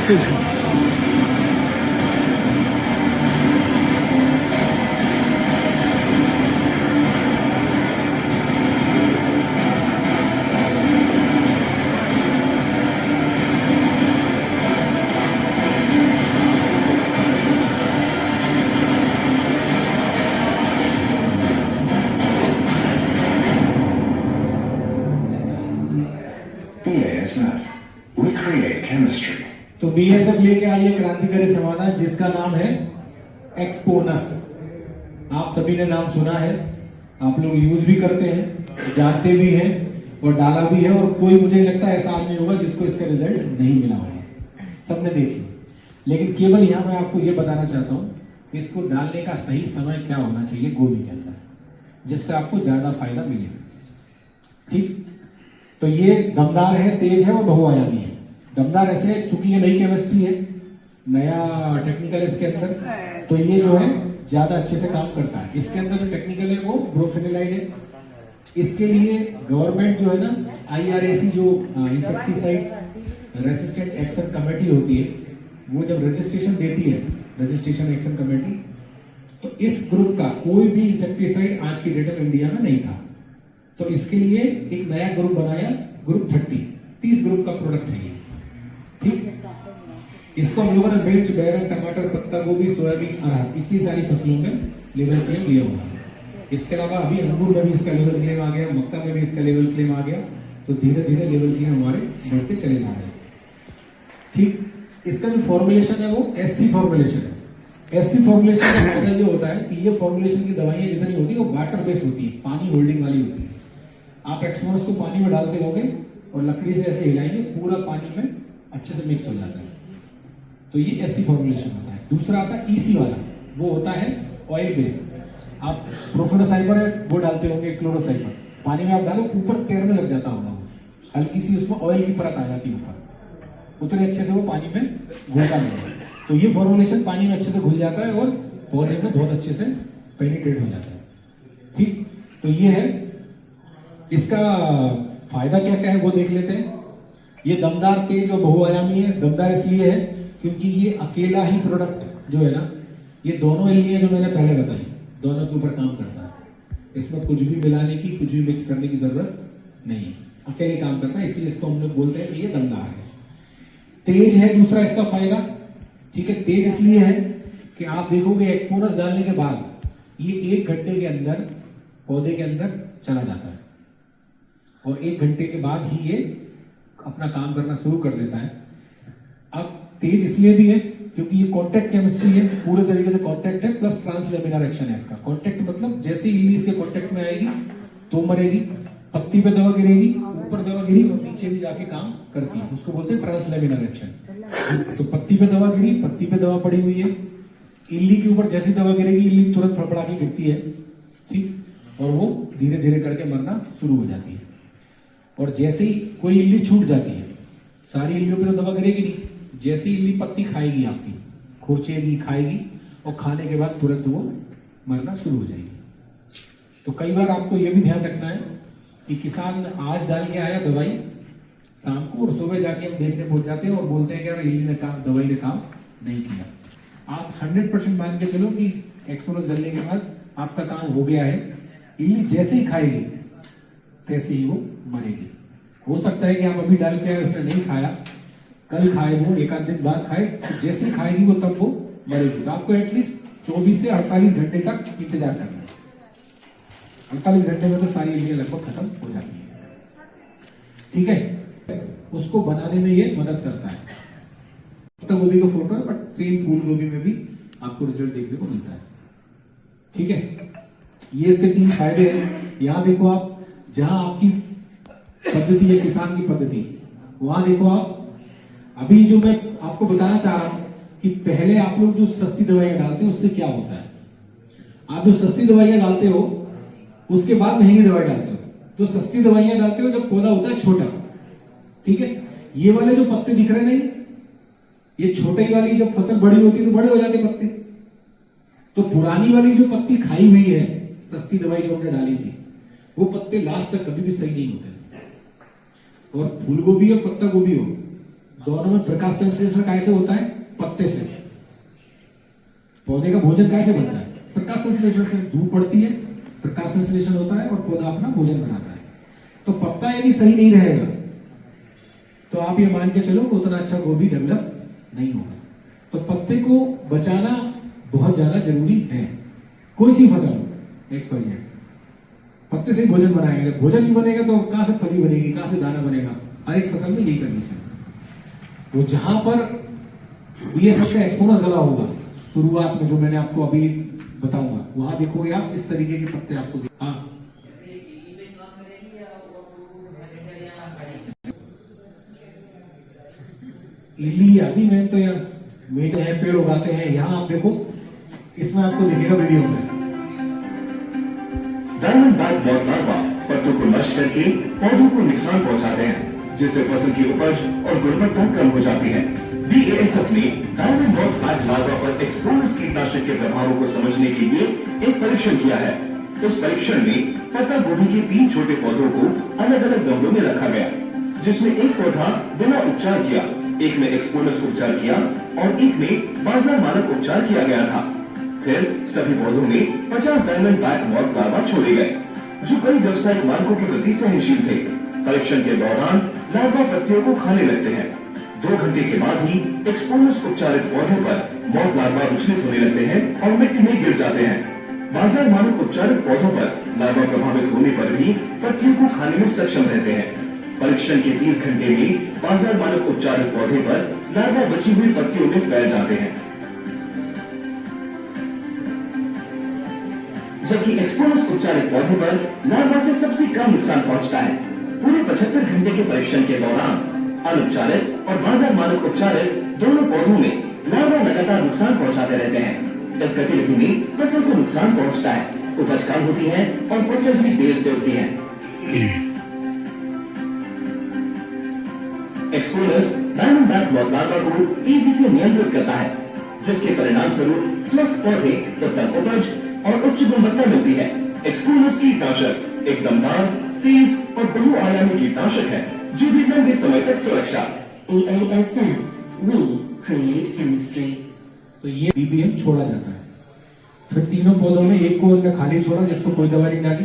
तो BASF लेके आई है क्रांतिकारी समाधान जिसका नाम है एक्सपोनस। आप सभी ने नाम सुना है, आप लोग यूज भी करते हैं, जानते भी हैं और डाला भी है, और कोई मुझे लगता है ऐसा आदमी होगा जिसको इसका रिजल्ट नहीं मिला होगा, सबने देखी। लेकिन केवल यहाँ मैं आपको ये बताना चाहता हूँ कि इसको डालने का सही समय क्या होना चाहिए गोभी के अंदर, जिससे आपको ज्यादा फायदा मिले। ठीक, तो ये दमदार है, तेज है और बहुआयामी है। दमदार ऐसे है चूंकि ये नई केमिस्ट्री है, नया टेक्निकल इसके अंदर, तो ये जो है ज्यादा अच्छे से काम करता है। इसके अंदर जो टेक्निकल है वो ब्रोफेनिलाइड है। इसके लिए गवर्नमेंट जो है ना IRAC जो इंसेक्टिसाइड रेसिस्टेंट एक्शन कमेटी होती है, वो जब रजिस्ट्रेशन देती है, रजिस्ट्रेशन एक्शन कमेटी, तो इस ग्रुप का कोई भी इंसेक्टिसाइड आज की डेट में इंडिया में नहीं था। तो इसके लिए एक नया ग्रुप बनाया, ग्रुप 30 ग्रुप का प्रोडक्ट है ये। ठीक, इसको हम लोगों ने मिर्च, बैगन, टमाटर, पत्ता गोभी, सोयाबीन, अरहर इतनी सारी फसलों में लेवल क्लेम लिया हुआ है। इसके अलावा अभी अंगूर में भी इसका लेवल क्लेम आ गया, मक्का में भी इसका लेवल क्लेम आ गया। तो धीरे धीरे लेवल क्लेम हमारे बढ़ते चले जा रहे हैं। ठीक, इसका जो फॉर्मुलेशन है वो SC फॉर्मुलेशन है। SC फॉर्मुलेशन का फायदा ये होता है कि ये फॉर्मुलेशन की दवाइयां जितनी होती है वो वाटर बेस्ड होती है, पानी होल्डिंग वाली होती है। आप एक्सपोनस को पानी में डालते होगे और लकड़ी से ऐसे हिलाएंगे, पूरा पानी में अच्छे से मिक्स हो जाता है। तो ये SC फॉर्मुलेशन होता है। दूसरा आता है EC वाला, वो होता है ऑयल बेस्ड। आप प्रोफेनोसाइपर है वो डालते होंगे, क्लोरोसाइपर पानी में आप डालो, ऊपर तैरने लग जाता होगा, हल्की सी उसमें ऑयल की परत आ जाती है ऊपर, उतने अच्छे से वो पानी में घुलता नहीं। तो ये फॉर्मुलेशन पानी में अच्छे से घुल जाता है और पौधे में बहुत अच्छे से पेनिट्रेट हो जाता है। ठीक, तो ये है इसका फायदा क्या क्या है वो देख लेते हैं। ये दमदार, तेज और बहुआयामी है। दमदार इसलिए है क्योंकि ये अकेला ही प्रोडक्ट जो है ना, ये दोनों इल्लियां जो मैंने पहले बताई, दोनों के ऊपर काम करता है। इसमें कुछ भी मिलाने की, कुछ भी मिक्स करने की जरूरत नहीं है, अकेले काम करता है। इसलिए इसको हम लोग बोलते हैं कि ये दमदार है। तेज है दूसरा इसका फायदा। ठीक है, तेज इसलिए है कि आप देखोगे एक्सपोनस डालने के बाद ये 1 घंटे के अंदर पौधे के अंदर चला जाता है और 1 घंटे के बाद ही ये अपना काम करना शुरू कर देता है। अब तेज इसलिए भी है क्योंकि ये कॉन्टैक्ट केमिस्ट्री है, पूरे तरीके से कॉन्टैक्ट है, प्लस ट्रांसलेमिनार एक्शन है इसका। कॉन्टैक्ट मतलब जैसे इल्ली इसके कॉन्टैक्ट में आएगी तो मरेगी, पत्ती पे दवा गिरेगी, ऊपर दवा गिरी और नीचे भी जाके काम करती है, उसको बोलते हैं ट्रांसलेमिनार एक्शन। तो पत्ती पे दवा गिरी, पत्ती पे दवा पड़ी हुई है, इल्ली के ऊपर जैसी दवा गिरेगी इल्ली तुरंत फड़फड़ा के गिरती है। ठीक, और वो धीरे धीरे करके मरना शुरू हो जाती है। और जैसे ही कोई इल्ली छूट जाती है, सारी इल्लियों पे तो दवा गिरेगी नहीं, जैसे ही इल्ली पत्ती खाएगी आपकी, खोचेगी, खाएगी और खाने के बाद तुरंत वो मरना शुरू हो जाएगी। तो कई बार आपको ये भी ध्यान रखना है कि किसान आज डाल के आया दवाई शाम को, और सुबह जाके हम देखने पहुंच जाते हैं और बोलते हैं कि यार इल्ली ने काम, दवाई ने काम नहीं किया। आप 100% मान के चलो कि एक्सपोनस डालने के बाद आपका काम हो गया है। इल्ली जैसे ही खाएगी तैसे ही वो मरेगी। हो सकता है कि आप अभी डाल के आए, उसने नहीं खाया, कल खाए, वो 1 आध दिन बाद खाए, तो जैसे ही खाएगी वो तब वो मरेगी। तो आपको एटलीस्ट 24 से 48 घंटे तक इंतजार करना है। 48 घंटे में तो सारी इल्लियां लगभग खत्म हो जाती है। ठीक है, उसको बनाने में ये मदद करता है। पत्ता गोभी का फोटो है, बट सेम फूल गोभी में भी आपको रिजल्ट देखने को मिलता है। ठीक है, ये इसके 3 फायदे हैं। यहाँ देखो आप, जहां आपकी पद्धति है किसान की पद्धति, वहां देखो आप, अभी जो मैं आपको बताना चाह रहा हूं कि पहले आप लोग जो सस्ती दवाइयां डालते हो उससे क्या होता है। आप जो सस्ती दवाइयां डालते हो उसके बाद महंगी दवाई डालते हो। तो सस्ती दवाइयां डालते हो जब पौधा होता है छोटा। ठीक है, ये वाले जो पत्ते दिख रहे नहीं, ये छोटे वाली जब फसल बड़ी होती है तो बड़े हो जाते पत्ते। तो पुरानी वाली जो पत्ती खाई हुई है, सस्ती दवाई जो हमने डाली थी, वो पत्ते लास्ट तक कभी भी सही नहीं होते। और फूल गोभी या पत्ता गोभी हो, दोनों में प्रकाश संश्लेषण कैसे होता है? पत्ते से। पौधे का भोजन कैसे बनता है? प्रकाश संश्लेषण से। धूप पड़ती है, प्रकाश संश्लेषण होता है और पौधा अपना भोजन बनाता है। तो पत्ता यदि सही नहीं रहेगा तो आप ये मान के चलो कि उतना अच्छा गोभी डेवलप नहीं होगा। तो पत्ते को बचाना बहुत ज्यादा जरूरी है। कोई सी फसल हो, एक फल है, पत्ते से ही भोजन बनाएंगे। भोजन नहीं बनेगा तो कहां से फली बनेगी, कहां से दाना बनेगा? हर एक फसल में यही कंडीशन है। तो जहां पर ये सबका एक्सपोनस डाला होगा शुरुआत में, जो मैंने आपको अभी बताऊंगा, वहां देखोगे आप इस तरीके के पत्ते आपको। हाँ, लिली आदि में तो यार मेरे हैं, पेड़ उगाते हैं। यहाँ आप देखो, इसमें आपको दिखेगा वीडियो में, डायमंड बैक ब्लॉक लार्वा पत्तों को नष्ट करके पौधों को नुकसान पहुंचाते हैं, जिससे फसल की उपज और गुणवत्ता कम हो जाती है। BASF ने डायमंड ब्लॉक लार्वा पर एक्सपोनस कीटनाशक के प्रभावों को समझने के लिए एक परीक्षण किया है। उस परीक्षण में पत्ता गोभी के 3 छोटे पौधों को अलग अलग गमलों में रखा गया, जिसमें एक पौधा बिना उपचार किया, एक में एक्सपोनस उपचार किया और एक में बाजार मानक उपचार किया गया था। फिर सभी पौधों में 50 डायमंड बैक ब्लॉक लार्वा छोड़े गए, जो कई व्यावसायिक मानकों के प्रति सहनशील थे। परीक्षण के दौरान लार्वा पत्तियों को खाने लगते हैं। 2 घंटे के बाद ही एक्सपोनस उपचारित पौधों पर मौत लार्वा विचलित होने लगते हैं और मिट्टी में गिर जाते हैं। बाजार मानक उपचारित पौधों पर लार्वा प्रभावित होने पर भी पत्तियों को खाने में सक्षम रहते हैं। परीक्षण के 30 घंटे में बाजार मानक उपचारित पौधे पर लार्वा बची हुई पत्तियों में फैल जाते हैं, जबकि एक्सपोनस उपचारित पौधे पर लार्वा से सबसे कम नुकसान पहुंचता है। पूरे 75 घंटे के परीक्षण के दौरान अनुपचारित और बाजार मानक उपचारित दोनों पौधों में लार्वा लगातार नुकसान पहुंचाते रहते हैं। इस गतिविधि में फसल को नुकसान पहुंचता है, उपज कम होती है और फसल भी देर से होती है। एक्सपोनस डायमंड बैक ब्लॉक लार्वा को तेजी से नियंत्रित करता है, जिसके परिणाम स्वरूप स्वस्थ पौधे, उत्तम उपज और उच्च गुणवत्ता मिलती है। एक्सपोनस कीटनाशक एक दमदार, तेज और बहुआयामी कीटनाशक है, जो भी लंबे समय तक सुरक्षा। AASM, we create chemistry। तो ये BBM छोड़ा जाता है। फिर तीनों पौधों में एक को उनने खाली छोड़ा, जिसको कोई दवा नहीं डाली,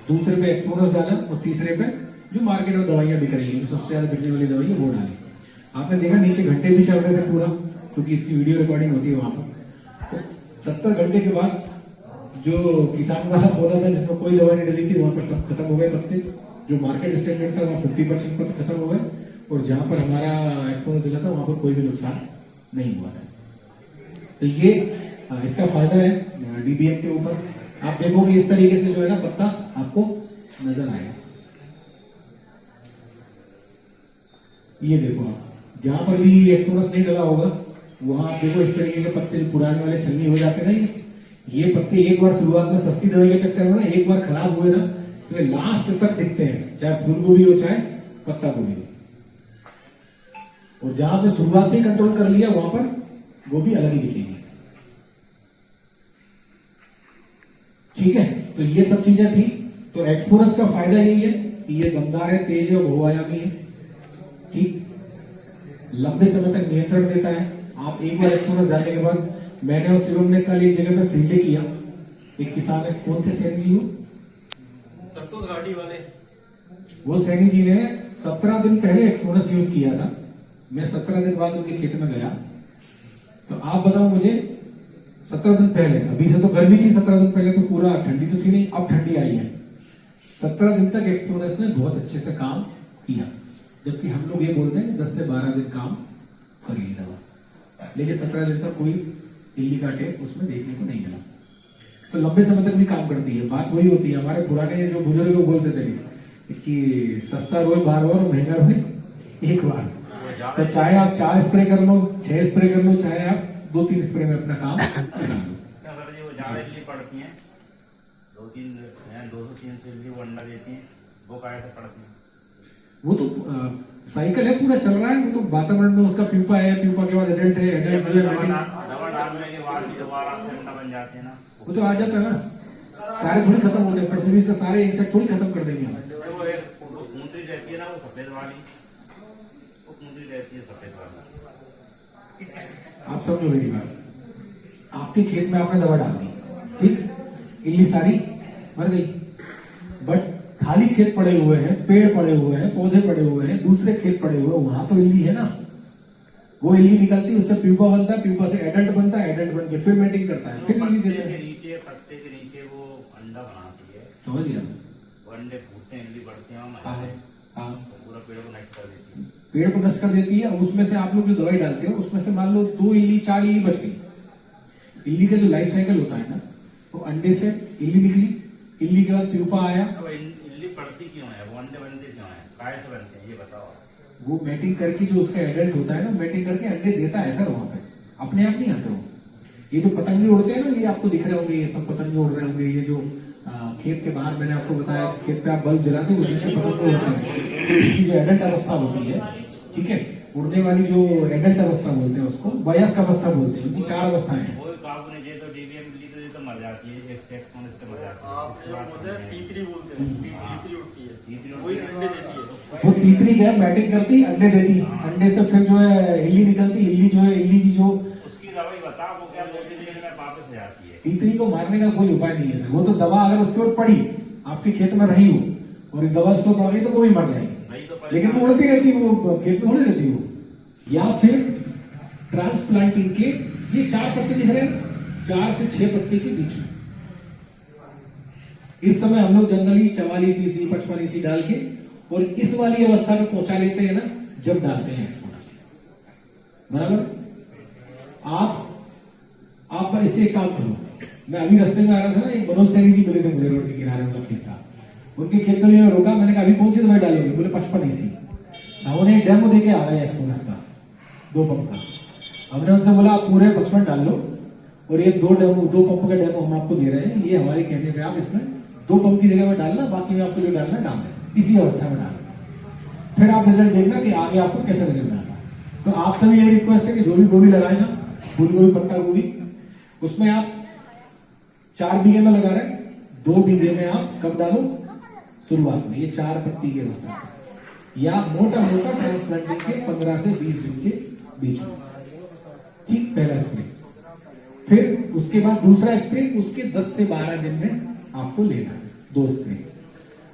दूसरे पे एक्सपोनस डाला और तीसरे पे जो मार्केट में दवाइयां बिक रही है, सबसे ज्यादा बिकने वाली दवाई है, वो डाली। आपने देखा नीचे घंटे भी चल रहे थे पूरा, क्योंकि इसकी वीडियो रिकॉर्डिंग होती है वहां पर। तो 70 घंटे के बाद जो किसान वाला पौधा था जिसमें कोई दवा नहीं डली थी, वहां पर सब खत्म हो गए पत्ते। जो मार्केट स्टैंडर्ड था वहाँ 50% पत्ते खत्म हो गए, और जहां पर हमारा एक्सपोनस दिला था वहां पर कोई भी नुकसान नहीं हुआ था। तो ये इसका फायदा है DBM के ऊपर। आप देखोगे इस तरीके से जो है ना पत्ता आपको नजर आएगा। ये देखो आप, जहां पर भी एक्सपोनस नहीं डला होगा वहां आप देखो इस तरीके के पत्ते पुराने वाले छलनी हो जाते हैं। ये पत्ते एक बार शुरुआत में सस्ती दवाई के चक्कर में ना एक बार खराब हुए ना तो ये लास्ट तक दिखते हैं, चाहे फूल गोभी हो चाहे पत्ता गोभी हो। और जहां पे शुरुआत से ही कंट्रोल कर लिया वहां पर गोभी अलग ही दिखेगी। ठीक है, तो ये सब चीजें थी। तो एक्सपोनस का फायदा यही है कि ये दमदार है, तेज है और बहुआयामी है। ठीक, लंबे समय तक नियंत्रण देता है। आप एक बार एक्सपोनस डालने के बाद, मैंने और शिवम ने कल एक जगह पे फील्ड किया, एक किसान है, कौन थे सैनी जी, सत्तू गाड़ी वाले, वो सैनी जी ने 17 दिन पहले एक्सपोनस यूज किया था। मैं 17 दिन बाद उनके खेत में गया, तो आप बताओ मुझे 17 दिन पहले, अभी से तो गर्मी थी, 17 दिन पहले तो पूरा ठंडी तो थी नहीं, अब ठंडी आई है। 17 दिन तक एक्सपोनस ने बहुत अच्छे से काम किया, जबकि हम लोग ये बोलते हैं 10 से 12 दिन काम करेगी दवा, लेकिन 17 दिन तक कोई इल्ली का टेप उसमें देखने को नहीं मिला। तो लंबे समय तक भी काम करती है। बात वही होती है, हमारे पुराने जो बुजुर्ग लोग बोलते थे कि सस्ता रोज बार बार, महंगा रोज एक बार। तो चाहे आप 4 स्प्रे कर लो, 6 स्प्रे कर लो, चाहे आप 2-3 स्प्रे में अपना काम कर लो। वो ज्यादा इडली पड़ती है, 200-300 इडली वो अंडा देती है, वो काय से पड़ती है। वो तो साइकिल है, पूरा चल रहा है। वो तो वातावरण में उसका प्यूपा है, प्यूपा के बाद एडल्ट है, एडल्ट दवा डालने के बाद दोबारा ठंडा बन जाते हैं ना, वो तो आ जाता है ना। सारे थोड़ी खत्म होते हैं, पृथ्वी से सारे इंसेक्ट थोड़ी खत्म कर देंगे हम। वो एक पूंछी रहती है ना, वो सफेद वाली, वो पूंछी रहती है सफेद वाली। आप समझो मेरी बात, आपके खेत में आपने दवा डाल दी, ठीक, इल्ली सारी मर गई, बट खाली खेत पड़े हुए हैं, पेड़ पड़े हुए हैं, पौधे पड़े हुए हैं, दूसरे खेत पड़े हुए हैं, वहां तो इल्ली है ना, वो इल्ली निकलती है, उससे प्यूपा बनता है, प्यूपा से एडल्ट बनता है, एडल्ट बन के फिर मेटिंग करता है, फिर इल्ली देता है। पत्ते के नीचे वो अंडा बनाती है, समझ गया? वो अंडे फूटते हैं, इल्ली बढ़ते हैं, हाँ हाँ, तो पूरा पेड़ को नष्ट कर देती है। पेड़ को नष्ट कर देती है। और उसमें से आप लोग जो दवाई डालते हो, उसमें से मान लो 2 इल्ली 4 इल्ली बच गई। इल्ली का जो लाइफ साइकिल होता है ना, तो अंडे से इल्ली निकली, इल्ली के बाद प्यूपा आया, अब इल्ली पड़ती क्यों है, वो अंडे बनते क्यों है, काय से बनते हैं ये बताओ। वो मैटिंग करके जो उसका एडल्ट होता है ना, मैटिंग करके अंडे देता है सर, वहां पे अपने आप नहीं आते हो। ये जो पतंगे उड़ते हैं ना, ये आपको दिख रहे होंगे, ये सब पतंगे उड़ रहे होंगे, ये जो खेत के बाहर मैंने आपको बताया, खेत पे आप बल्ब जलाते हो, नीचे पतंगे उड़ते हैं, तो इसकी जो एडल्ट अवस्था होती है, ठीक है, उड़ने वाली जो एडल्ट अवस्था बोलते हैं उसको वयस्क अवस्था बोलते हैं। इनकी 4 अवस्थाएं हैं। कोई काबू नहीं, ये तो डीवीएम इल्ली तो ये तो मर जाती है, ये स्टेक्स से मर जाती है। तीतरी बोलते हैं, तीतरी उठती है, तीसरी वही अंडे देती है। वो तीतरी क्या मैटिंग करती, अंडे देती, अंडे से फिर जो है इल्ली निकलती, इल्ली जो है, इल्ली की जो उसकी दवाई बताओ, वो क्या 2-3 दिन में वापस हो जाती है। तीतरी को मारने का कोई उपाय नहीं है। वो तो दवा अगर उसके ऊपर पड़ी, आपके खेत में रही हो और दवा उसको पड़ गई, तो वो भी मर जाएगी, नहीं तो लेकिन वो उड़ती रहती है, वो खेत में उड़ी रहती है वो। या फिर ट्रांसप्लांटिंग के ये 4 पत्ते दिख रहे हैं, 4 से 6 पत्ते के बीच में इस समय हम लोग जनरली 44 ईसी 55 ईसी डाल के और इस वाली अवस्था में पहुंचा लेते हैं ना, जब डालते हैं एक्सपोनस। बराबर। आप इसे एक काम करो, मैं अभी रास्ते में आ रहा था ना, एक मनोज सैनी जी मिले थे मुझे रोड के किनारे, उनका खेत था, उनके खेत में मैंने रोका, मैंने कहा अभी कौन सी दवाई डालेंगे, बोले 55 ईसी। उन्होंने एक डेमो देके आ गए एक्सपोनस का 2 पंप का। हमने उनसे बोला आप पूरे 55 डाल लो, और ये 2 पंप का डेमो हम आपको दे रहे हैं, ये हमारे कहने पे आप इसमें 2 पंप की जगह में डालना, बाकी में आपको जो डालना डाल दें, इसी अवस्था में डालना, फिर आप रिजल्ट देखना कि आगे आपको कैसा रिजल्ट आता है। तो आपसे भी ये रिक्वेस्ट है कि जो भी गोभी लगाए ना, फूल गोभी, पत्ता गोभी, उसमें आप 4 बीघे में लगा रहे हैं, 2 बीघे में आप कब डालो, शुरुआत में, ये 4 पत्ती की अवस्था है, या मोटा मोटा ट्रांसप्लांटिंग के 15 से 20 दिन के बीच में, ठीक, पहला स्प्रे। फिर उसके बाद दूसरा स्प्रे उसके 10 से 12 दिन में आपको लेना है, 2 स्प्रे।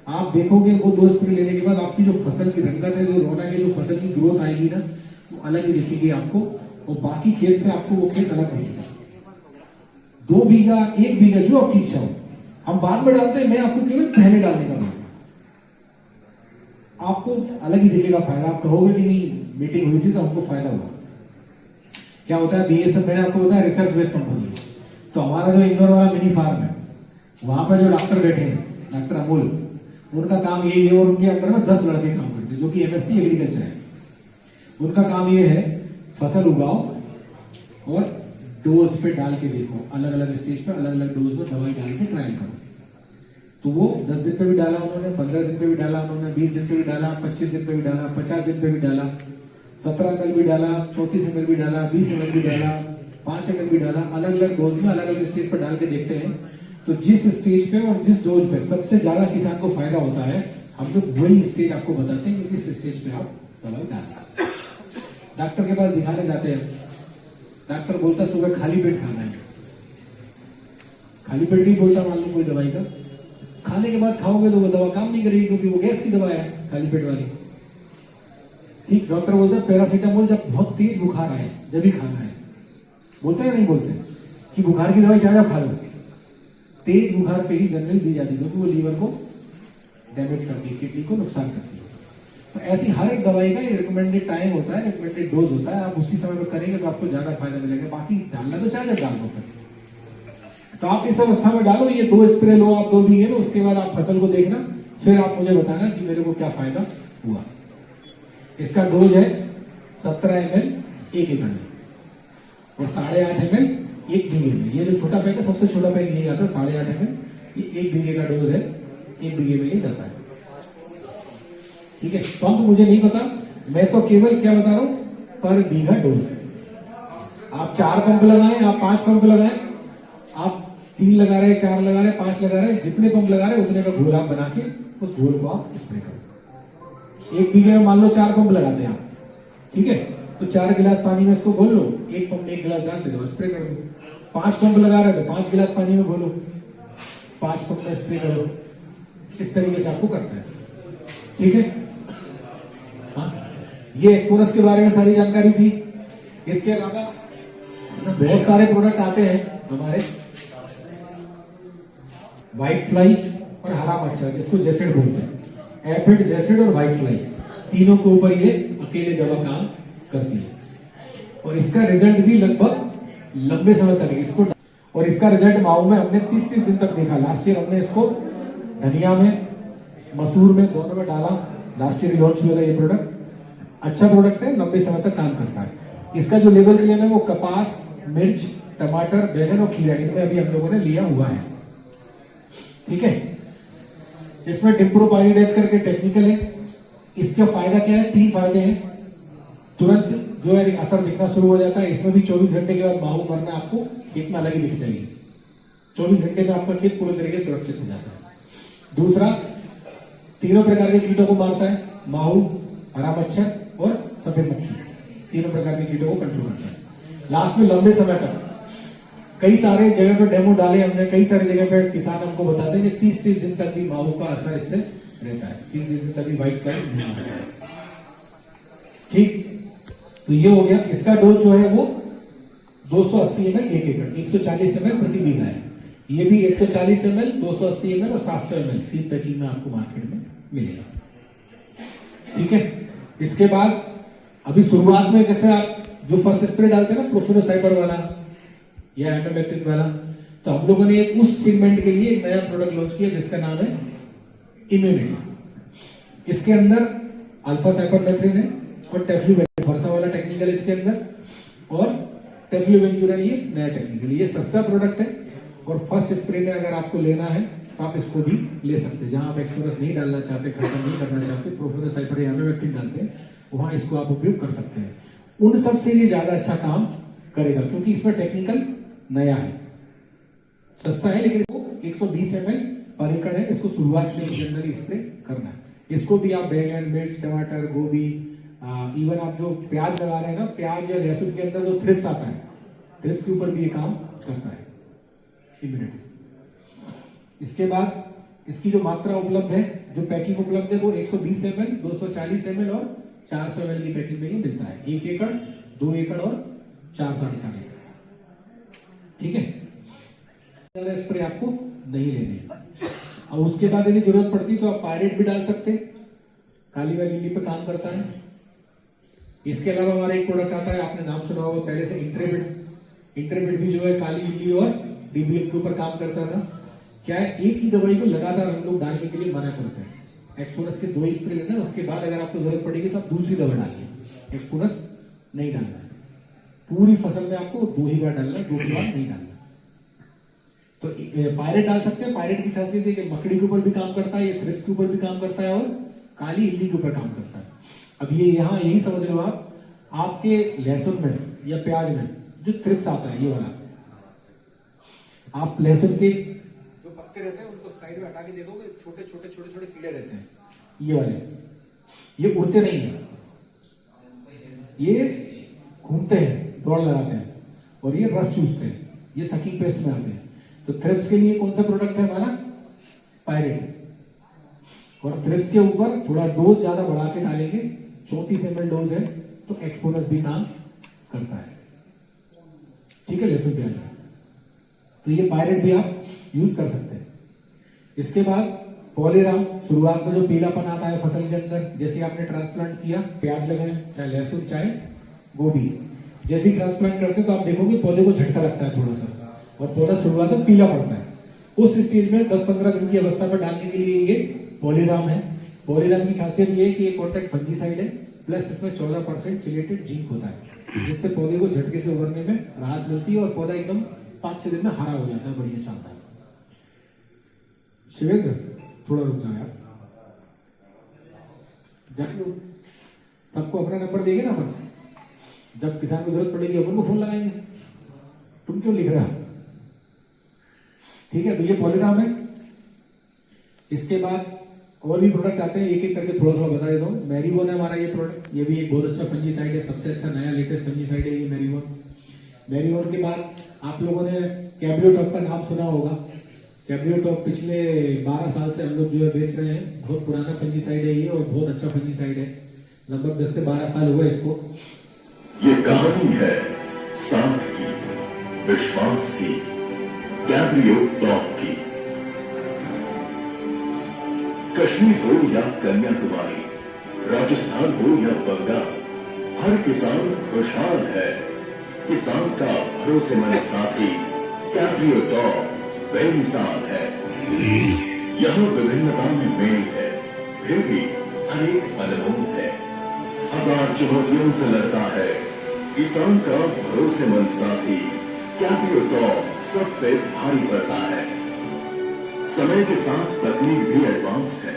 आप देखोगे वो 2 स्प्रे लेने के बाद आपकी जो फसल की रंगत है, जो रौनक है, जो फसल की ग्रोथ आएगी ना, वो अलग ही दिखेगी आपको, और बाकी खेत से आपको वो खेत अलग दिखेगा। 2 बीघा 1 बीघा जो आपकी इच्छा हो, हम बाद में डालते हैं, मैं आपको केवल पहले डालने का बोलूँ, आपको अलग ही दिखेगा फायदा। आप कहोगे कि नहीं मीटिंग हुई थी तो हमको फायदा हुआ। क्या होता है, बीएसएफ मैंने आपको बताया रिसर्च बेस्ड कंपनी है, तो हमारा जो इंदौर वाला मिनी फार्म है, वहां पर जो डॉक्टर बैठे हैं, डॉक्टर अमोल, उनका काम यही है, और उनके अंदर में 10 लड़के काम करते हैं जो कि एमएससी एग्रीकल्चर है। उनका काम ये है, फसल उगाओ और डोज पे डाल के देखो, अलग अलग स्टेज पे अलग अलग डोज में दवाई डाल के ट्रायल करो। तो वो 10 दिन पे भी डाला उन्होंने, 15 दिन पे भी डाला उन्होंने, 20 दिन पे भी डाला, 25 दिन पे भी डाला, 50 दिन पे भी डाला, 17 ml भी डाला, 34 ml भी डाला, 20 ml भी डाला, 5 ml भी डाला, अलग अलग डोज में अलग अलग स्टेज पर डाल के देखते हैं। तो जिस स्टेज पे और जिस डोज पे सबसे ज्यादा किसान को फायदा होता है, हम लोग वही स्टेज आपको बताते हैं कि इस स्टेज पे आप दवाई डालें। डॉक्टर के पास दिखाने जाते हैं, डॉक्टर बोलता सुबह खाली पेट खाना है, खाली पेट नहीं बोलता मान लो कोई दवाई का, खाने के बाद खाओगे तो वो दवा काम नहीं करेगी, क्योंकि वो गैस की दवा है खाली पेट वाली। ठीक, डॉक्टर बोलता है पैरासीटामोल जब बहुत तेज बुखार आए जब ही खाना है, बोलते हैं नहीं बोलते कि बुखार की दवाई चाहे आप खा लो, तेज बुखार पे ही जनरली दी जाती है, क्योंकि वो लीवर को डैमेज करती है, किडनी को नुकसान करती है। तो ऐसी हर एक दवाई का रिकमेंडेड टाइम होता है, रिकमेंडेड डोज होता है, आप उसी समय में करेंगे तो आपको ज्यादा फायदा मिलेगा। बाकी डालना तो चाहे डाल दो, तो आप इस अवस्था में डालो, ये 2 स्प्रे लो आप 2 बीघे में, उसके बाद आप फसल को देखना, फिर आप मुझे बताना कि मेरे को क्या फायदा हुआ। इसका डोज है 17 ml 1 एकड़ में और 8.5 ml 1 बीघे में। ये जो छोटा पैक है, सबसे छोटा पैक यही आता है 8.5 ml, ये 1 बीघे का डोज है, 1 बीघे में ही जाता है। ठीक है, पंप मुझे नहीं पता, मैं तो केवल क्या बता रहा हूं, पर बीघा डोज। आप 4 पंप लगाएं, आप 5 पंप लगाएं, आप 3 लगा रहे, 4 लगा रहे, 5 लगा रहे, जितने पंप लगा रहे उतने का घोल आप बना के उस घोल को आप स्प्रे करो। 1 बीघे में मान लो 4 पंप लगाते हैं आप, ठीक है, तो 4 गिलास पानी में इसको घोल लो, एक पंप में 1 गिलास डाल दो, स्प्रे कर दो। 5 पंप लगा रहे थे, 5 गिलास पानी में घोलो, 5 पंप में स्प्रे करो। इस तरीके से आपको करना है, ठीक है। हाँ, ये एक्सपोनस के बारे में सारी जानकारी थी। इसके अलावा बहुत सारे प्रोडक्ट आते हैं हमारे, व्हाइट फ्लाई और हरा मच्छर, जिसको जेसिड बोलते हैं। एफिड, जेसिड और व्हाइट फ्लाई, तीनों के ऊपर ये अकेले दवा काम करती है और इसका रिजल्ट भी लगभग लंबे समय तक इसको, और इसका रिजल्ट माऊ में हमने 30 दिन तक देखा। लास्ट ईयर हमने इसको धनिया में, मसूर में, दोनों में डाला। लास्ट ईयर लॉन्च हुआ था ये प्रोडक्ट। अच्छा प्रोडक्ट है, लंबे समय तक काम करता है। इसका जो लेवल क्लेम है वो कपास, मिर्च, टमाटर, बैंगन और खीरा, इनमें अभी हम लोगों ने लिया हुआ है, ठीक है। इसमें डिम्प्रोपाइडेज करके टेक्निकल है। इसका फायदा क्या है? 3 फायदे हैं। तुरंत जो है असर दिखना शुरू हो जाता है। इसमें भी 24 घंटे के बाद माहू भरना आपको खेत में अलग ही दिख जाएगी। 24 घंटे में आपका खेत पूरी तरीके से सुरक्षित हो जाता है। दूसरा, तीनों प्रकार के कीटों को मारता है, माहू, हरा मच्छर और सफेद मक्खी, तीनों प्रकार के कीटों को कंट्रोल करता है। लास्ट में लंबे समय तक, कई सारे जगह पर डेमो डाले हमने, कई सारी जगह पर किसान हमको बताते हैं कि 30-30 दिन तक भी माहू का असर इससे रहता है, 30 दिन तक भी व्हाइट फ्लाई नहीं होता है, ठीक। तो ये हो गया। इसका डोज जो है वो 280 ml 1 एकड़, 140 ml प्रति बीघा है। ये भी 140 ml, 280 ml और 700 ml 3 पैकिंग में आपको मार्केट में मिलेगा, ठीक है। इसके बाद अभी शुरुआत में जैसे आप जो फर्स्ट स्प्रे डालते हैं ना, प्रोफेनोसाइपर वाला या एटोमेक्टिन वाला, तो हम लोगों ने उस सेगमेंट के लिए एक नया प्रोडक्ट लॉन्च किया जिसका नाम है इम्यूनिटी। इसके अंदर अल्फा साइपरमेथ्रिन है और टेफ्लूवेंजुरन, फरसा वाला टेक्निकल इसके अंदर, और टेफ्लूवेंजुरन ये नया टेक्निकल। ये सस्ता प्रोडक्ट है और फर्स्ट स्प्रे में अगर आपको लेना है तो आप इसको भी ले सकते हैं। जहां आप एक्सपोनस नहीं डालना चाहते, खर्चा नहीं करना चाहते, प्रोफेनोसाइपर या एटोमेक्टिन डालते हैं, वहां इसको आप उपयोग कर सकते हैं। उन सब से ये ज्यादा अच्छा काम करेगा क्योंकि इसमें टेक्निकल नया है, सस्ता है, लेकिन वो 120 ml पर एकड़ है। इसको शुरुआत में इसके अंदर ही स्प्रे करना है। इसको भी आप बैंगन, मिर्च, टमाटर, गोभी, इवन आप जो प्याज लगा रहे हैं ना, प्याज या लहसुन के अंदर जो थ्रिप्स आता है, थ्रिप्स के ऊपर भी ये काम करता है इम्यूनिटी। इसके बाद इसकी जो मात्रा उपलब्ध है, जो पैकिंग उपलब्ध है, वो 120 ml, 240 ml और 400 ml की पैकिंग में ही मिलता है। 1 एकड़, 2 एकड़ और 4-4.5 एकड़, ठीक है। ज्यादा स्प्रे आपको नहीं लेने। और उसके बाद यदि जरूरत पड़ती तो आप पायरेट भी डाल सकते हैं, काली वाली लिली पे काम करता है। इसके अलावा हमारा एक प्रोडक्ट आता है, आपने नाम सुना होगा पहले से, इंट्रेबिट। इंट्रेबिट भी जो है काली लिली और डीबीएफ के ऊपर काम करता था। क्या है, एक ही दवाई को लगातार हम लोग डालने के लिए मना करते हैं। एक्सपोनस के 2 स्प्रे लेना, उसके बाद अगर आपको जरूरत पड़ेगी तो आप दूसरी दवा डालिए। एक्सपोनस नहीं डालना है, पूरी फसल में आपको 2 ही बार डालना है, 2 बार नहीं डालना। तो पायरेट डाल सकते हैं। पायरेट की खासियत है कि मकड़ी के ऊपर भी काम करता है, ये थ्रिप्स के ऊपर भी काम करता है और काली इल्ली के ऊपर काम करता है। अब ये यहाँ यही समझ लो आप, आपके लहसुन में या प्याज में जो थ्रिप्स आता है, ये वाला, आप लहसुन के जो पत्ते रहते हैं उनको साइड में हटा के देखोगे, छोटे छोटे छोटे छोटे कीड़े रहते हैं, ये वाले, ये उड़ते नहीं है, ये घूमते हैं, दौड़ लगाते हैं और ये रस चूसते हैं, ये सकिंग पेस्ट में आते हैं। तो थ्रिप्स के लिए कौन सा प्रोडक्ट है हमारा? पायरेट। और थ्रिप्स के ऊपर थोड़ा डोज ज्यादा बढ़ा के डालेंगे, 34 ml डोज है, तो एक्सपोनस भी काम करता है, ठीक है, लहसुन प्याज। तो ये पायरेट भी आप यूज कर सकते हैं। इसके बाद पॉलीराम, शुरुआत में जो पीलापन आता है फसल के अंदर, जैसे आपने ट्रांसप्लांट किया, प्याज लगाए, चाहे लहसुन चाहे गोभी, जैसे ही ट्रांसप्लांट करते हैं तो आप देखोगे पौधे को झटका लगता है थोड़ा सा और पौधा शुरुआत में पीला पड़ता है। उस स्टेज में 10-15 दिन की अवस्था पर डालने के लिए ये पॉलीराम है। पॉलीराम की खासियत ये है कि ये कॉन्टैक्ट फंजीसाइड है, प्लस इसमें 14% चिलेटेड जिंक होता है, जिससे पौधे को झटके से उभरने में राहत मिलती है और पौधा एकदम 5-6 दिन में हरा हो जाता है, बढ़िया शानदार। शिवेंद्र थोड़ा रुक जाओ यार, जाके सबको अपना नंबर देंगे ना अपन, जब किसान को जरूरत पड़ेगी अपन को फोन लगाएंगे, तुम क्यों लिख रहे हो? ठीक है, तो ये पॉलीराम है। इसके बाद और भी प्रोडक्ट आते हैं, एक एक करके थोड़ा थोड़ा बता देता हूँ। मैरीबोन है हमारा ये प्रोडक्ट, ये भी एक बहुत अच्छा फंजीसाइड है, सबसे अच्छा नया लेटेस्ट फंजीसाइड है ये मैरीबोन। मैरीबोन के बाद आप लोगों ने कैब्रियोटॉप का नाम सुना होगा। कैब्रियोटॉप पिछले 12 साल से हम लोग जो है बेच रहे हैं। बहुत पुराना फंजीसाइड है ये और बहुत अच्छा फंजीसाइड है, लगभग 10 से 12 साल हुए इसको। ये कहानी है साथ की, विश्वास की, कैब्रियोटॉप की। कश्मीर हो या कन्याकुमारी, राजस्थान हो या बंगाल, हर किसान खुशहाल है। किसान का भरोसेमंद साथी कैब्रियोटॉप बेमिसाल है। यहाँ विभिन्नता में मेल है, फिर भी हर एक अनमोल है। हजार चुनौतियों से लड़ता है किसान का भरोसेमंद साथी कैब्रियोटॉप सब पे भारी पड़ता है। समय के साथ तकनीक भी एडवांस है,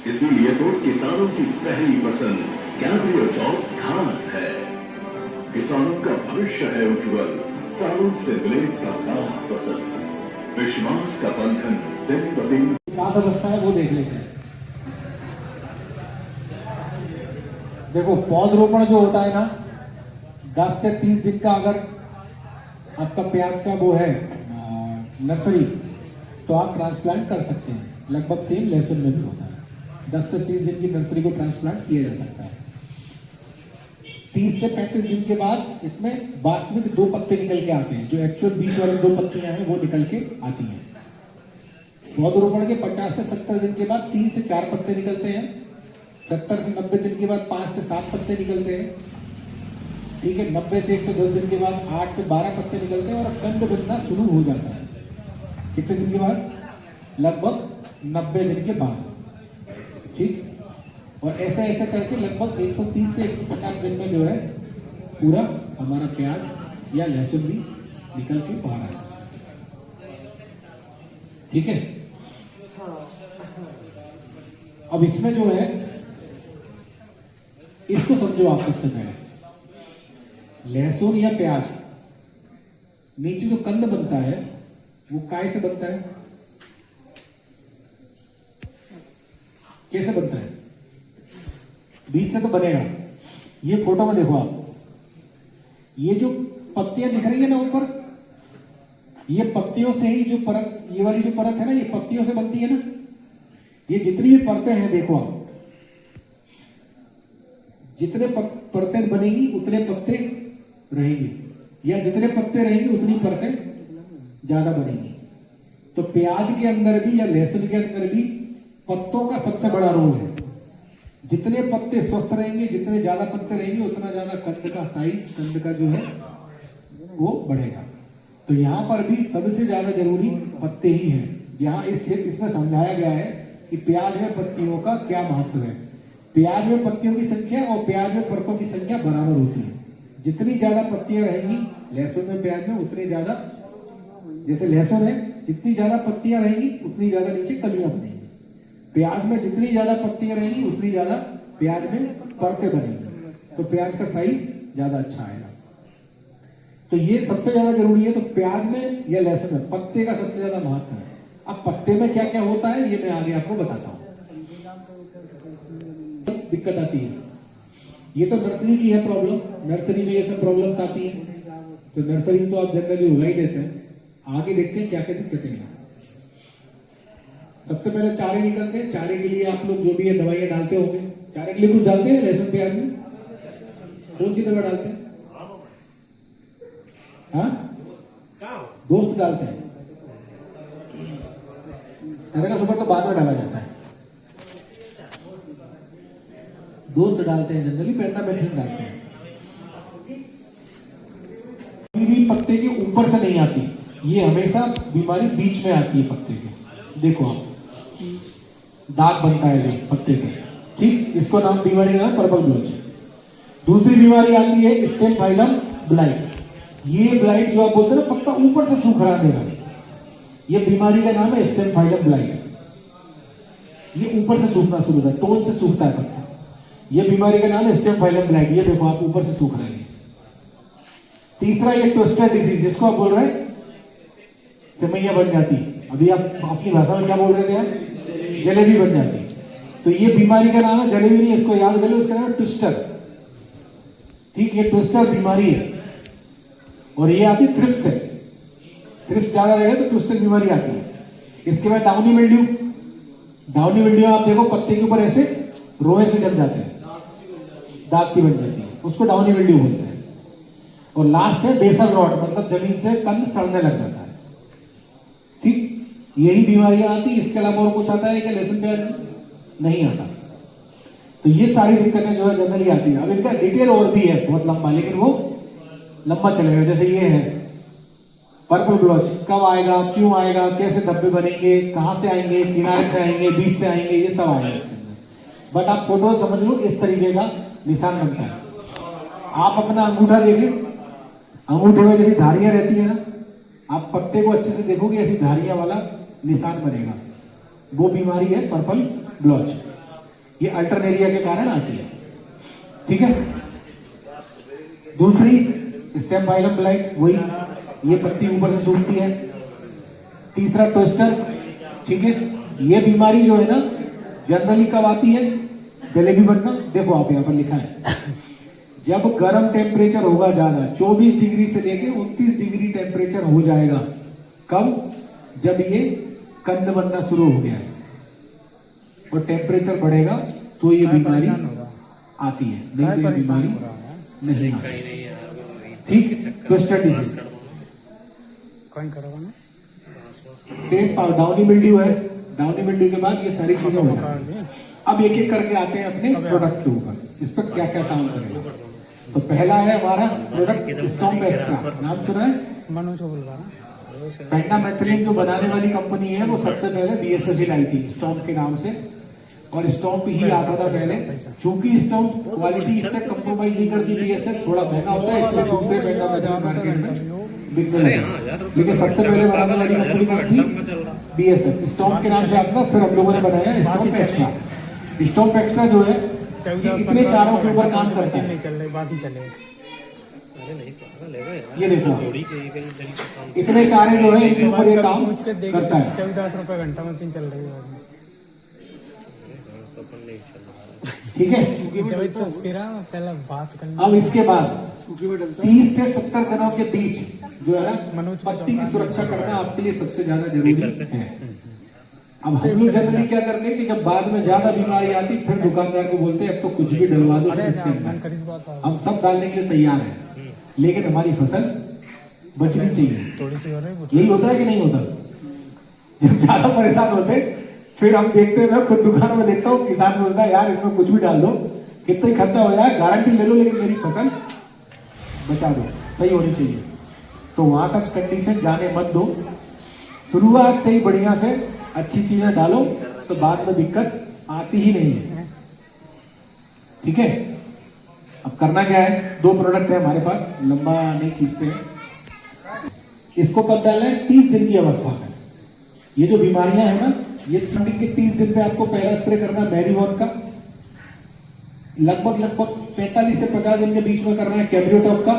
इसीलिए तो किसानों की पहली पसंद कैब्रियोटॉप घास है। किसानों का भविष्य है उज्जवल, सालों से मिले प्रकार पसंद। विश्वास का बंधन दिन ब दिन क्या समझता है वो देख लेते हैं। देखो पौधरोपण जो होता है ना, 10 से 30 दिन का अगर आपका प्याज का वो है नर्सरी, तो आप ट्रांसप्लांट कर सकते हैं। लगभग सेम लहसुन में भी होता है, 10 से 30 दिन की नर्सरी को ट्रांसप्लांट किया जा सकता है। 30 से 35 दिन के बाद इसमें वास्तविक 2 पत्ते निकल के आते हैं, जो एक्चुअल बीच वाली 2 पत्तियां हैं वो निकल के आती हैं। पौधरोपण के 50 से 70 दिन के बाद 3 से 4 पत्ते निकलते हैं। 70 से 90 दिन के बाद 5 से 7 पत्ते निकलते हैं। ठीक है, 90 से 110 दिन के बाद 8 से 12 पत्ते निकलते हैं और कंद बनना शुरू हो जाता है। कितने दिन के बाद? लगभग 90 दिन के बाद। ठीक, और ऐसा ऐसा करके लगभग 130 से 150 दिन में जो है पूरा हमारा प्याज या लहसुन भी निकल के बाहर आता है। ठीक है, अब इसमें जो है इसको समझो आप सबसे पहले। लहसुन या प्याज नीचे जो कंद बनता है वो काय से बनता है? कैसे बनता है? बीज से तो बनेगा। ये फोटो में देखो आप, ये जो पत्तियां दिख रही है ना ऊपर, ये पत्तियों से ही जो परत, ये वाली जो परत है ना, ये पत्तियों से बनती है ना। ये जितनी भी परतें हैं देखो आप, जितने परतें बनेगी उतने पत्ते रहेंगे, या जितने पत्ते रहेंगे उतनी परतें ज्यादा बनेगी। तो प्याज के अंदर भी या लहसुन के अंदर भी पत्तों का सबसे बड़ा रोल है। जितने पत्ते स्वस्थ रहेंगे, जितने ज्यादा पत्ते रहेंगे, उतना ज्यादा कंद का साइज, कंद का जो है वो बढ़ेगा। तो यहाँ पर भी सबसे ज्यादा जरूरी पत्ते ही हैं। यहाँ इसमें समझाया गया है कि प्याज में पत्तियों का क्या महत्व है। प्याज में पत्तियों की संख्या और प्याज में परतों की संख्या बराबर होती है। जितनी ज्यादा पत्तियां रहेंगी लहसुन में, प्याज में, उतनी ज्यादा, जैसे लहसुन है जितनी ज्यादा पत्तियां रहेंगी उतनी ज्यादा नीचे कलियां बनेंगी। प्याज में जितनी ज्यादा पत्तियां रहेंगी उतनी ज्यादा प्याज में परतें बनेंगी, तो प्याज का साइज ज्यादा अच्छा आएगा। तो ये सबसे ज्यादा जरूरी है। तो प्याज में या लहसुन में पत्ते का सबसे ज्यादा महत्व है। अब पत्ते में क्या क्या होता है ये मैं आगे आपको बताता हूं। दिक्कत आती है, ये तो नर्सरी की है प्रॉब्लम, नर्सरी में ये सब प्रॉब्लम्स आती है, तो नर्सरी तो आप जनरली उगा ही देते हैं। आगे देखते हैं क्या क्या दिक्कतें हैं। सबसे पहले चारे निकलते हैं। चारे के लिए आप लोग जो भी है दवाइयां डालते होंगे। चारे के लिए कुछ डालते हैं लहसुन प्याज में? कौन सी दवा डालते हैं? हाँ, दोस्त डालते हैं। अरेगा सुपर तो बाद में डाला जाता है। दोस्त डालते हैं जनरली, पेंटामेथ्रिन डालते हैं। बीमारी पत्ते के ऊपर से नहीं आती, ये हमेशा बीमारी बीच में आती है पत्ते के। देखो आप, दाग बनता है जो पत्ते पे, ठीक, इसको नाम बीमारी का पर्पल ब्लोच। दूसरी बीमारी आती है स्टेम फाइलम ब्लाइट। ये ब्लाइट जो आप बोलते हैं ना, पत्ता ऊपर से सूख रहा है, ये बीमारी का नाम है स्टेम फाइलम ब्लाइट। ये ऊपर से सूखना शुरू होता है, टोन से सूखता है पत्ता। ये बीमारी का नाम है स्टेम फाइलम ब्लाइट। ये देखो आप ऊपर से सूख रहे हैं। तीसरा ये ट्विस्टर डिजीज, जिसको आप बोल रहे हैं सेवैया बन जाती। अभी आप अपनी भाषा में क्या बोल रहे थे? जलेबी बन जाती। तो ये बीमारी का नाम है जलेबी नहीं, इसको याद कर लो, इसका नाम है ट्विस्टर। ठीक, ये ट्विस्टर बीमारी है और ये आती है थ्रिप्स से। थ्रिप्स ज्यादा रहेगा तो ट्विस्टर बीमारी आती है। इसके बाद डाउनी मिल्ड्यू। डाउनी मिल्ड्यू आप देखो पत्ते के ऊपर ऐसे रोए से जम जाते हैं, दाग सी बन जाती है, उसको डाउनी मिल्ड्यू बोलते हैं। और लास्ट है बेसल रॉट, मतलब जमीन से कंद सड़ने लग जाता है। ठीक, यही बीमारियां आती। इसके अलावा और कुछ आता है क्या लेसन पे? नहीं आता। तो ये सारी दिक्कतें जो है जनरली आती है। अब इनका डिटेल और भी है बहुत लंबा, लेकिन वो लंबा चलेगा। जैसे ये है पर्पल ब्लॉच, कब आएगा, क्यों आएगा, कैसे धब्बे बनेंगे, कहां से आएंगे, किनारे से आएंगे, बीच से आएंगे, ये सब आएगा इसके अंदर। बट आप फोटो समझ लो, इस तरीके का निशान बनता है। आप अपना अंगूठा देखें, अंगूठे में जैसी धारियां रहती है ना, आप पत्ते को अच्छे से देखोगे, ऐसी धारियां वाला निशान बनेगा। वो बीमारी है पर्पल ब्लॉच। ये अल्टरनेरिया के कारण आती है। ठीक है। दूसरी स्टेम बाइलम ब्लाइट, वही, ये पत्ती ऊपर से सूखती है। तीसरा ट्विस्टर। ठीक है। ये बीमारी जो है ना जनरली कब आती है? जलेबी बनना। देखो आप यहाँ पर लिखा है, जब गर्म टेम्परेचर होगा ज्यादा, 24 डिग्री से लेके 29 डिग्री टेम्परेचर हो जाएगा। कब? जब ये कंद बनना शुरू हो गया है और टेम्परेचर बढ़ेगा तो ये बीमारी आती है, नहीं तो ये बीमारी नहीं आती। ठीक, ट्विस्टर डिजीज। डाउनी मिल्ड्यू है। डाउनी मिल्ड्यू के बाद ये सारी चीजें हो जाती हैं। अब एक एक करके आते हैं अपने प्रोडक्ट के ऊपर, इस पर क्या क्या काम करेगा। तो पहला है हमारा प्रोडक्ट स्टॉम्प एक्स्ट्रा। नाम सुना है? मनोज को बोल रहा है। पेंटामेथ्रिन जो बनाने वाली कंपनी है वो सबसे पहले बीएसएफ लाई थी स्टॉम्प के नाम से, और स्टॉम्प ही आता था पहले। चूंकि स्टॉम्प क्वालिटी इससे कंप्रोमाइज नहीं करती, बीएसएफ थोड़ा महंगा होता है, इसलिए दूसरे पेंटामेथ्रिन मार्केट में बिकने लगा। लेकिन सबसे पहले बनाने वाली कंपनी कौन थी? बीएसएफ। स्टॉम्प के नाम से आता था, फिर हम लोगों ने बनाया स्टॉम्प एक्स्ट्रा। स्टॉम्प एक्स्ट्रा जो है इतने चारों के ऊपर काम करता है। नहीं चल रही, बात ही चले। ये देखो, इतने चारे जो है इनके ऊपर ये काम करता है। 14 रुपए घंटा मशीन चल रही है। ठीक है। पहले बात करनी। अब इसके बाद 30 से 70 दिनों के बीच जो है ना पत्ती की सुरक्षा करना आपके लिए सबसे ज्यादा जरूरी है। अब हम लोग जनरली क्या करते हैं कि जब बाद में ज्यादा बीमारी आती फिर दुकानदार को बोलते हैं अब तो कुछ भी डलवा दो इसके अंदर। हम सब डालने के लिए तैयार हैं, लेकिन हमारी फसल बचनी चाहिए। थोड़ी सी हो रही, यही होता है कि नहीं होता? जब ज्यादा परेशान होते फिर हम देखते हैं, मैं खुद दुकान में देखता हूँ, किसान बोलता है यार इसमें कुछ भी डाल दो, कितना खर्चा हो जाए, गारंटी ले लो, लेकिन मेरी फसल बचा दो, सही होनी चाहिए। तो वहां तक कंडीशन जाने मत दो, शुरुआत से ही बढ़िया से अच्छी चीजें डालो, तो बाद में दिक्कत आती ही नहीं है। ठीक है। अब करना क्या है, 2 प्रोडक्ट है हमारे पास, लंबा नहीं खींचते हैं। इसको कब डालना है? 30 दिन की अवस्था में। ये जो बीमारियां है ना, ये स्टार्टिंग के 30 दिन पे आपको पहला स्प्रे करना है मैरीवॉन का, लगभग 45 से 50 दिन के बीच में करना है कैब्रियोटॉप का,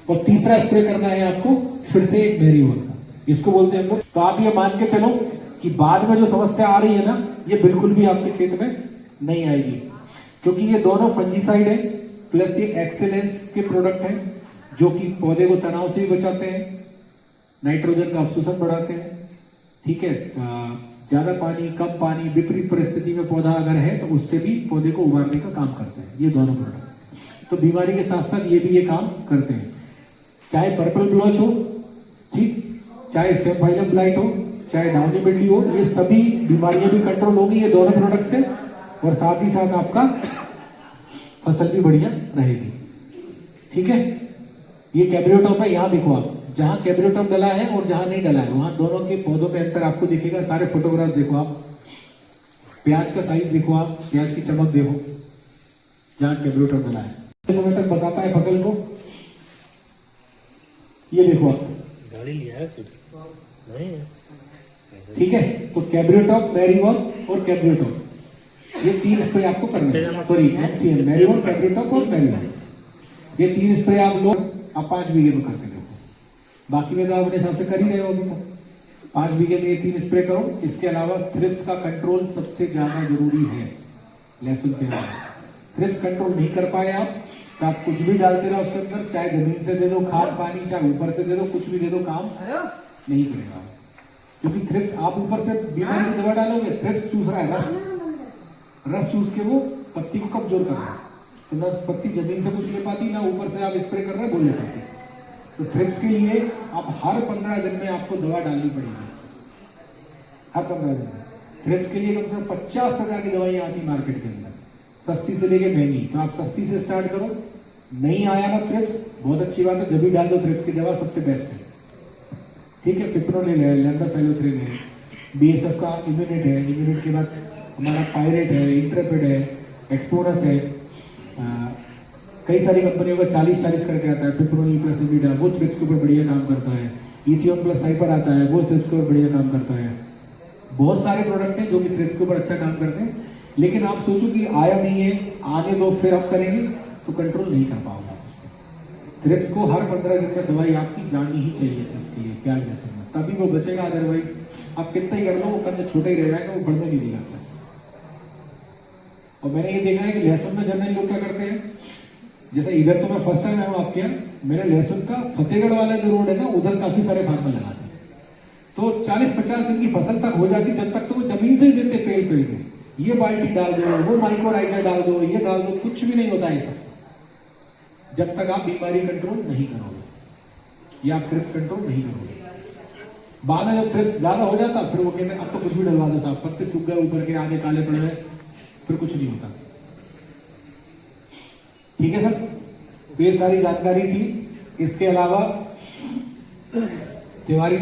और तीसरा स्प्रे करना है आपको फिर से एक मैरीवॉन का, इसको बोलते हैं हम लोग। तो आप ये मान के चलो कि बाद में जो समस्या आ रही है ना, ये बिल्कुल भी आपके खेत में नहीं आएगी, क्योंकि ये दोनों फंजीसाइड है, प्लस ये एक्सेलेंस के प्रोडक्ट हैं जो कि पौधे को तनाव से भी बचाते हैं, नाइट्रोजन का अवशोषण बढ़ाते हैं। ठीक है। ज्यादा पानी, कम पानी, विपरीत परिस्थिति में पौधा अगर है तो उससे भी पौधे को उबारने का काम करते हैं ये दोनों प्रोडक्ट। तो बीमारी के साथ साथ ये भी ये काम करते हैं, चाहे पर्पल ब्लॉच हो, ठीक, चाहे स्टेम बाइलम ब्लाइट हो, चाहे डाउनी मिल्ड्यू हो, ये सभी बीमारियां भी कंट्रोल होगी ये दोनों प्रोडक्ट से, और साथ ही साथ आपका फसल भी बढ़िया रहेगी। ठीक है। ये कैब्रियोटॉप है, यहाँ देखो आप, जहां कैब्रियोटॉप डला है और जहां नहीं डला है वहां दोनों के पौधों में अंतर आपको दिखेगा। सारे फोटोग्राफ देखो आप, प्याज का साइज देखो आप, प्याज की चमक देखो, जहां कैब्रियोटॉप डला है समय तक बचाता है फसल को। ये देखो आप, गाड़ी लिया है नहीं है। ठीक है। तो कैब्रियोटॉप, मैरीवॉन और कैब्रियोटॉप, ये 3 स्प्रे आपको करने हैं। सॉरी, एमसीएम, मैरीवॉन, कैब्रियोटॉप और मैरीवॉन, ये 3 स्प्रे आप लोग आप 5 बीघे में करके देखो। बाकी में तो आप अपने हिसाब से कर ही रहे हो अभी तक। 5 बीघे में ये 3 स्प्रे करो। इसके अलावा थ्रिप्स का कंट्रोल सबसे ज्यादा जरूरी है लहसुन के अलावा। थ्रिप्स कंट्रोल नहीं कर पाए आप, तो आप कुछ भी डालते रहो उसके अंदर, चाहे जमीन से दे दो खाद पानी, चाहे ऊपर से दे दो, कुछ भी दे दो, काम नहीं करेगा। क्योंकि थ्रिप्स आप ऊपर से बीमारी की दवा डालोगे, थ्रिप्स चूस रहा है रस चूस के वो पत्ती को कमजोर कर रहा है, तो ना पत्ती जमीन से कुछ ले पाती, ना ऊपर से आप स्प्रे कर रहे हैं बोल ले पाती। तो थ्रिप्स के लिए आप हर 15 दिन में आपको दवा डालनी पड़ेगी, हर 15 दिन में। थ्रिप्स के लिए कम से कम 50 प्रकार की दवाइयां आती मार्केट के अंदर, सस्ती से लेके महंगी। तो आप सस्ती से स्टार्ट करो। नहीं आया ना थ्रिप्स, बहुत अच्छी बात है, जब भी डाल दो थ्रिप्स की दवा सबसे बेस्ट है। ठीक है, पिप्रोनिल है, लैंडासाइलोथ्रिन है, बीएसएफ का इम्यूनिट है, इम्यूनिट के बाद हमारा पायरेट है, इंट्रेपिड है, एक्सपोनस है, कई सारी कंपनियों का 40-40 करके आता है, पिप्रोनिल प्लस इमिडा, वो थ्रिप्स के ऊपर बढ़िया काम करता है। इथियोन प्लस साइपर आता है, वो थ्रिप्स के ऊपर बढ़िया काम करता है। बहुत सारे प्रोडक्ट हैं जो कि थ्रिप्स के ऊपर अच्छा काम करते हैं। लेकिन आप सोचो कि आया नहीं है, आने दो फिर आप करेंगे तो कंट्रोल नहीं कर पाओगे। थ्रिप्स को हर 15 दिन में दवाई आपकी जानी ही चाहिए थ्रिप्स के लिए, प्याज लहसुन में, तभी वो बचेगा। अदरवाइज आप कितना ही कर लो, वो कंध छोटा ही रह जाएगा, वो बढ़ने नहीं देगा थ्रिप्स। और मैंने ये देखा है कि लहसुन में जनरली लोग क्या करते हैं, जैसे इधर तो मैं फर्स्ट टाइम आया हूँ आपके यहाँ, मैंने लहसुन का फतेहगढ़ वाला जो रोड है ना, उधर काफी सारे फार्मर लगाते हैं। तो 40-50 दिन की फसल तक हो जाती, जब तक तो वो जमीन से ही देते पेड़ में, ये बाल्टी डाल दो, वो माइक्रोराइजर डाल दो, ये डाल दो, कुछ भी नहीं होता है सब, जब तक आप बीमारी कंट्रोल नहीं करोगे या आप थ्रिप्स कंट्रोल नहीं करोगे। बाद में जब थ्रिप्स ज्यादा हो जाता, फिर वो कहते हैं अब तो कुछ भी डलवा दो साहब, पत्ते सूख गए, ऊपर के आधे काले पड़ गए, फिर कुछ नहीं होता। ठीक है सर, तो ये सारी जानकारी थी। इसके अलावा तिवारी